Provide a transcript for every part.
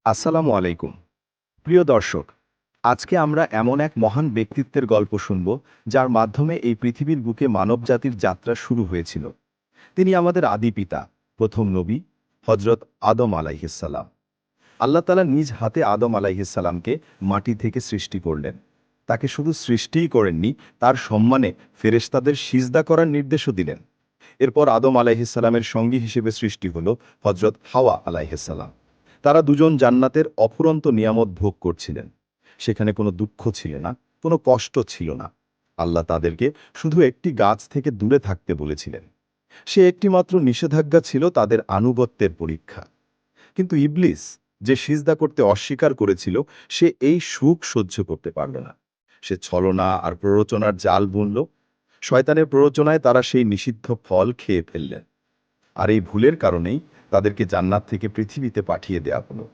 আসসালামু আলাইকুম। প্রিয় দর্শক, আজকে আমরা এমন এক মহান ব্যক্তিত্বের গল্প শুনব যার মাধ্যমে এই পৃথিবীর বুকে মানবজাতির যাত্রা শুরু হয়েছিল। তিনি আমাদের আদি পিতা, প্রথম নবী, হজরত আদম আলাইহিসসালাম। আল্লাহ তাআলা নিজ হাতে আদম আলাইহিসসালামকে মাটি থেকে সৃষ্টি করলেন। তাকে শুধু সৃষ্টিই করেননি, তার সম্মানে ফেরেশতাদের সিজদা করার নির্দেশও দিলেন। এরপর আদম আলাইহিসসালামের সঙ্গী হিসেবে সৃষ্টি হল হজরত হাওয়া আলাইহিসসালাম। তারা দুজন জান্নাতের অফুরন্ত নিয়ামত ভোগ করছিলেন। সেখানে কোনো দুঃখ ছিল না, কোনো কষ্ট ছিল না। আল্লাহ তাদেরকে শুধু একটি গাছ থেকে দূরে থাকতে বলেছিলেন। সে একটিমাত্র নিষেধাজ্ঞা ছিল তাদের আনুগত্যের পরীক্ষা। কিন্তু ইবলিস, যে সিজদা করতে অস্বীকার করেছিল, সে এই সুখ সহ্য করতে পারল না। সে ছলনা আর প্ররোচনার জাল বুনল। শয়তানের প্ররোচনায় তারা সেই নিষিদ্ধ ফল খেয়ে ফেললেন। আর এই ভুলের কারণেই তাদেরকে জান্নাত থেকে পৃথিবীতে পাঠিয়ে দেয়া হলো।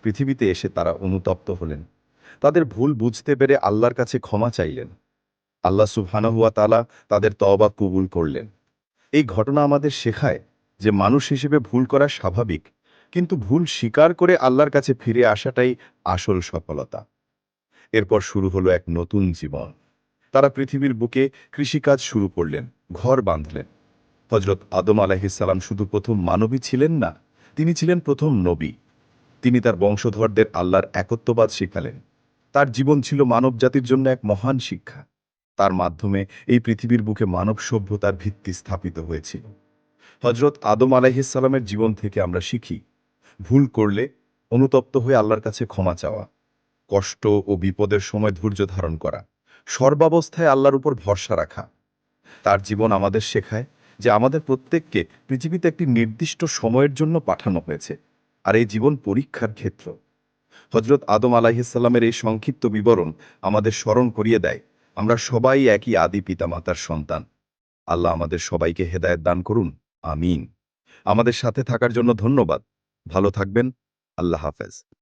পৃথিবীতে এসে তারা অনুতপ্ত হলেন। তাদের ভুল বুঝতে পেরে আল্লাহর কাছে ক্ষমা চাইলেন। আল্লাহ সুবহানাহু ওয়া তাআলা তাদের তওবা কবুল করলেন। এই ঘটনা আমাদের শেখায় যে মানুষ হিসেবে ভুল করা স্বাভাবিক, কিন্তু ভুল স্বীকার করে আল্লাহর কাছে ফিরে আসাটাই আসল সফলতা। এরপর শুরু হলো এক নতুন জীবন। তারা পৃথিবীর বুকে কৃষিকাজ শুরু করলেন, ঘর বাঁধলেন। হজরত আদম আলাইহিসসালাম শুধু প্রথম মানবী ছিলেন না, তিনি ছিলেন প্রথম নবী। তিনি তার বংশধরদের আল্লাহর একত্ববাদ শিখালেন। তার জীবন ছিল মানবজাতির জন্য এক মহান শিক্ষা। তার মাধ্যমে এই পৃথিবীর বুকে মানব সভ্যতার ভিত্তি স্থাপিত হয়েছিল। হজরত আদম আলাইহিসসালামের জীবন থেকে আমরা শিখি, ভুল করলে অনুতপ্ত হয়ে আল্লাহর কাছে ক্ষমা চাওয়া, কষ্ট ও বিপদের সময় ধৈর্য ধারণ করা, সর্বাবস্থায় আল্লাহর উপর ভরসা রাখা। তার জীবন আমাদের শেখায় যে আমাদের প্রত্যেককে পৃথিবীতে একটি নির্দিষ্ট সময়ের জন্য পাঠানো হয়েছে, আর এই জীবন পরীক্ষার ক্ষেত্র। হজরত আদম আলাইহিসসালামের এই সংক্ষিপ্ত বিবরণ আমাদের স্মরণ করিয়ে দেয়, আমরা সবাই একই আদি পিতামাতার সন্তান। আল্লাহ আমাদের সবাইকে হেদায়েত দান করুন। আমিন। আমাদের সাথে থাকার জন্য ধন্যবাদ। ভালো থাকবেন। আল্লাহ হাফেজ।